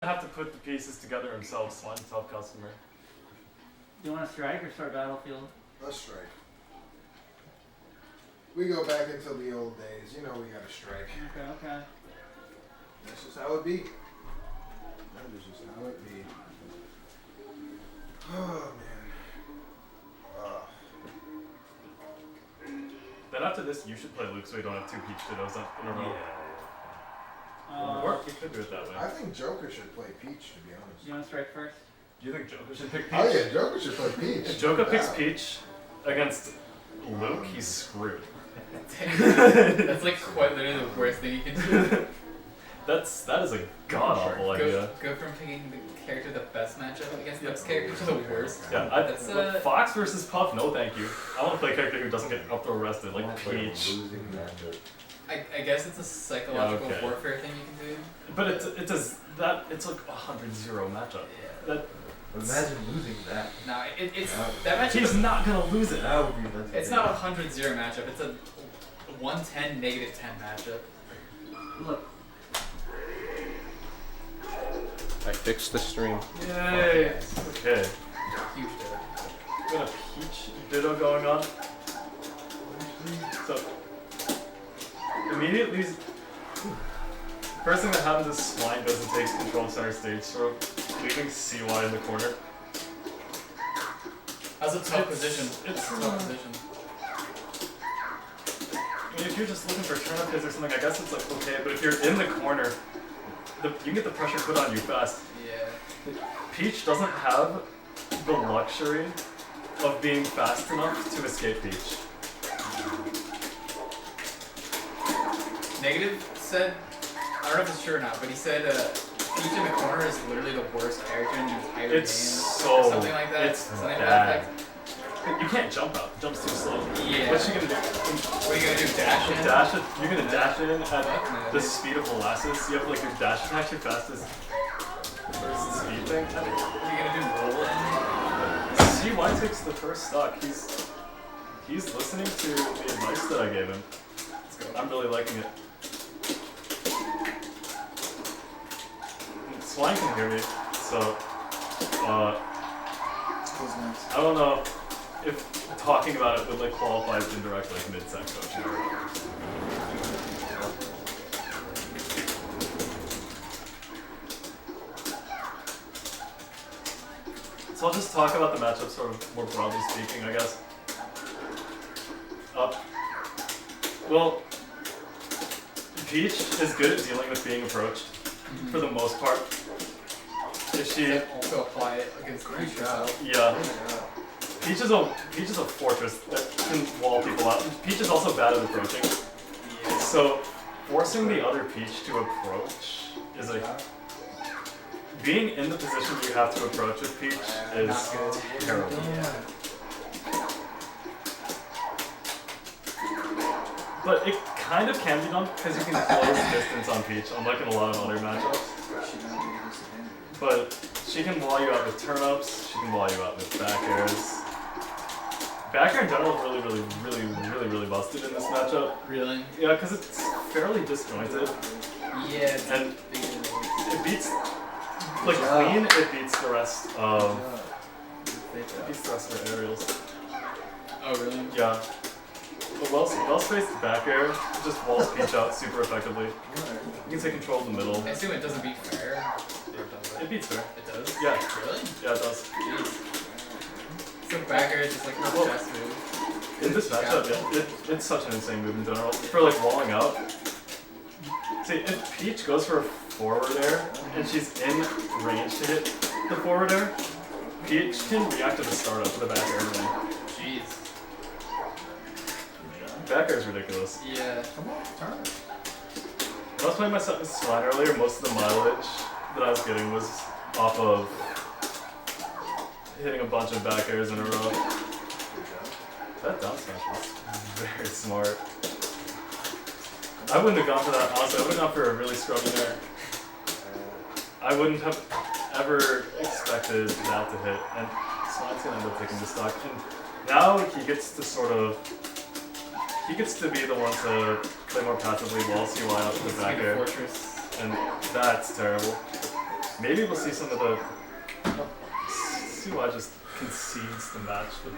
have to put the pieces together himself. Swine's a tough customer. Do you want to strike or start battlefield? Let's strike. We go back into the old days. You know we gotta strike. Okay. That's just how it be. That is just how it be. Oh man. Then after this, you should play Luke so we don't have two Peach Dittos in a row. Yeah. Or we could do it that way. I think Joker should play Peach, to be honest. You want to strike first? Do you think Joker should pick Peach? Oh yeah, Joker should play Peach. If Joker picks Peach against Luke, he's screwed. That's like quite literally the worst thing you can do. That is a god awful idea. Go from picking the character the best matchup against Luke's character to the worst. Yeah, That's Fox versus Puff, no thank you. I want to play a character who doesn't get up throw arrested, like Peach. I guess it's a psychological warfare thing you can do. But it's like a 100-0 matchup. Yeah. Imagine losing that. No, it's that matchup. He's not gonna lose it. That would be. It's not a 100-0 matchup. It's a 110 -10 matchup. Look. I fixed the stream. Yay! Okay. Huge ditto. We got a Peach Ditto going on. So immediately, first thing that happens is Swine goes and takes control of center stage, so leaving CY in the corner. That's a tough position. It's a tough position. I mean, if you're just looking for turnip hits or something, I guess it's like okay, but if you're in the corner, you can get the pressure put on you fast. Yeah. Peach doesn't have the luxury of being fast enough to escape Peach. Negative said, I don't know if it's true or not, but he said Peach in the corner is literally the worst character in the entire game. So or something like that. It's something to bad. that effect. You can't jump out. The jump's too slow. Yeah. What's she gonna do? What are you gonna do? Dash in? Dash it. You're gonna dash in Fuck at no. the speed of molasses. You have like your dash attack your fastest versus speed thing. What are you gonna do? Roll in? CY takes the first stock. He's listening to the advice that I gave him. Let's go. I'm really liking it. Swine can hear me, so I don't know if talking about it would like qualify as indirect like mid-set coaching. So I'll just talk about the matchup sort of more broadly speaking, I guess. Well, Peach is good at dealing with being approached for the most part. If she also apply it against Peach herself. yeah. Peach is a fortress that can wall people out. Peach is also bad at approaching. Yeah. So forcing the other Peach to approach is like being in the position you have to approach with Peach is terrible. Yeah. But it kind of can be done because you can close distance on Peach, unlike in a lot of other matchups. But she can wall you out with turn-ups, she can wall you out with back airs. Back air in general is really busted in this matchup. Really? Yeah, because it's fairly disjointed. Yeah. It's And it beats, like clean, it beats the rest of her aerials. Oh really? Yeah. The well-spaced back air just walls Peach out super effectively. You can take control of the middle. I assume it doesn't beat fair. It beats fair. It does? Yeah. Really? Yeah, it does. Jeez. So back air is just like her best move. In this matchup, it's such an insane move in general. For like walling out. See, if Peach goes for a forward air and she's in range to hit the forward air, Peach can react to the startup with a back air win. Jeez. Back air is ridiculous. Yeah. Come on, turn. When I was playing my Swine earlier, most of the mileage that I was getting was off of hitting a bunch of back airs in a row. That down smash was very smart. I wouldn't have gone for that, honestly. I would have gone for a really scrubbing air. I wouldn't have ever expected that to hit, and Swine's gonna end up taking the stock. And now he gets to be the one to play more passively while CY out with the back air. Fortress. And that's terrible. Maybe we'll see some of the. See why just concedes the match, but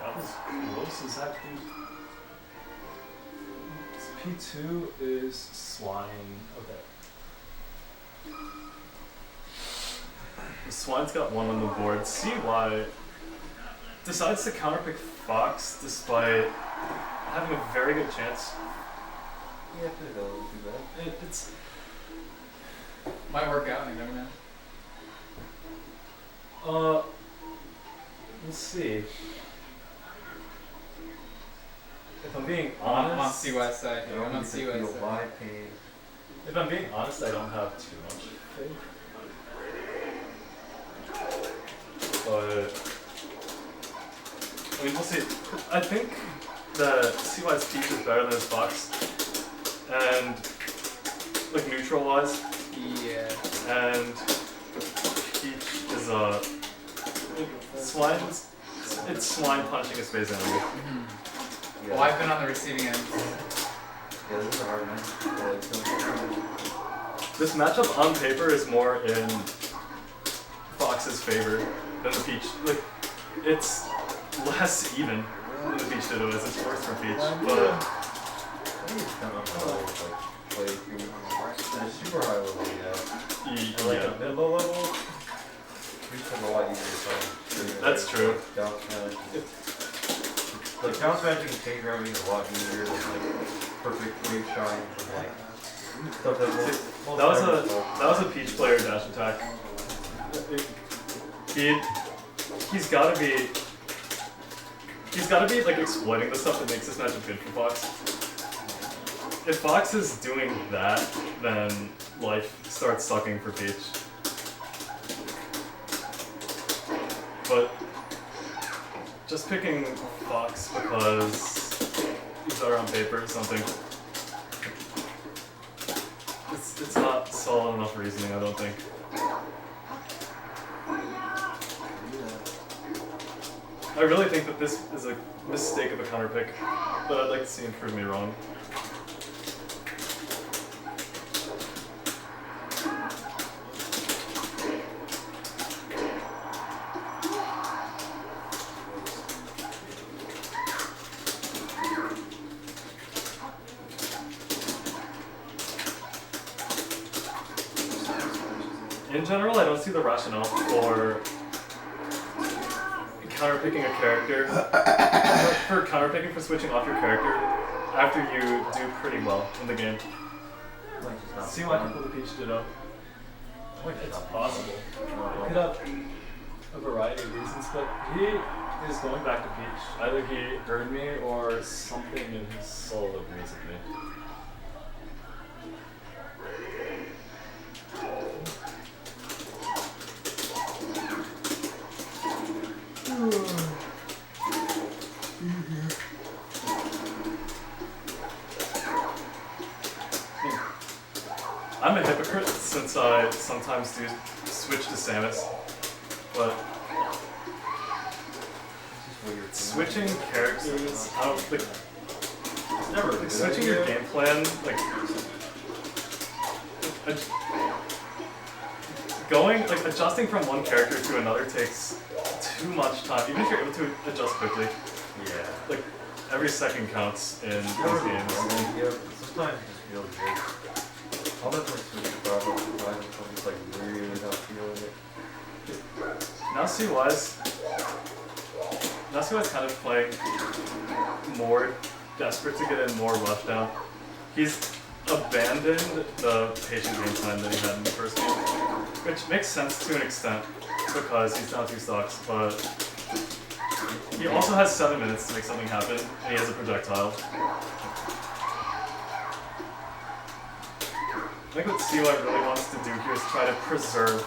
that was close. Is that P2 is swine. Okay. The swine's got one on the board. CY decides to counterpick Fox despite having a very good chance. Yeah, I think that'll do that. It's Might work out, you never know. let's see. If I'm being I'm on honest, CY's side. I I'm don't on need to CY's feel side. my pain. if I'm being honest, I don't have too much faith. But I mean, we'll see. I think that CY's Peach is better than his Fox, and like neutral wise, Yeah. and Peach is swine. It's swine punching a space enemy. Mm-hmm. Yeah. Well, I've been on the receiving end. Yeah, this is a hard match. Yeah, it's so This matchup on paper is more in Fox's favor than the Peach. Like, it's less even than the Peach Ditto is. It's worse for Peach, but I think it's kind of on the level of like play through. And super high level, yeah. And like yeah. a mid-low level, Peach is a lot easier to find. That's true. Down smash. Like down smashing and chain grabbing is a lot easier than like perfect wave shines and like stuff that That was a Peach player dash attack. He's gotta be like exploiting the stuff that makes this matchup good for Fox. If Fox is doing that, then life starts sucking for Peach. But just picking Fox because he's better on paper or something. It's not solid enough reasoning, I don't think. I really think that this is a mistake of a counter pick, but I'd like to see him prove me wrong. In general, I don't see the rationale for counterpicking a character, for counterpicking for switching off your character after you do pretty well in the game. See why people the Peach Ditto. It's possible. It could have a variety of reasons, but he is going back to Peach. Either he heard me or something in his soul agrees with me. I'm a hypocrite since I sometimes do switch to Samus, but switching characters, I don't like. It's never a good Switching your idea. game plan, like adjusting from one character to another takes too much time. Even if you're able to adjust quickly, Yeah. like every second counts in these Never games. Yeah, sometimes it just feels good. I'll never switch to Bravo sometimes if I'm just like really not feeling it. Now CY's kind of playing more desperate to get in more rush down. He's abandoned the patient game plan that he had in the first game, which makes sense to an extent because he's down 2 stocks, but he also has 7 minutes to make something happen, and he has a projectile. I think what CY really wants to do here is try to preserve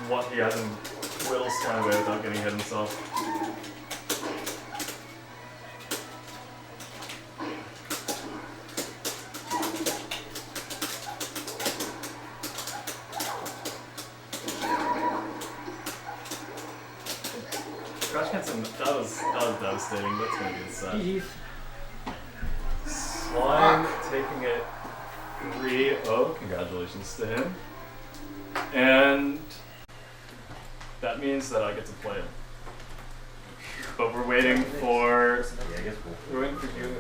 what he has and whittle Swan away without getting hit himself. Crash Canson, that was devastating. That's gonna be insane. GG's. Swine taking it 3. Oh, congratulations to him. And that means that I get to play him. But we're waiting for. Yeah, I guess We're waiting for you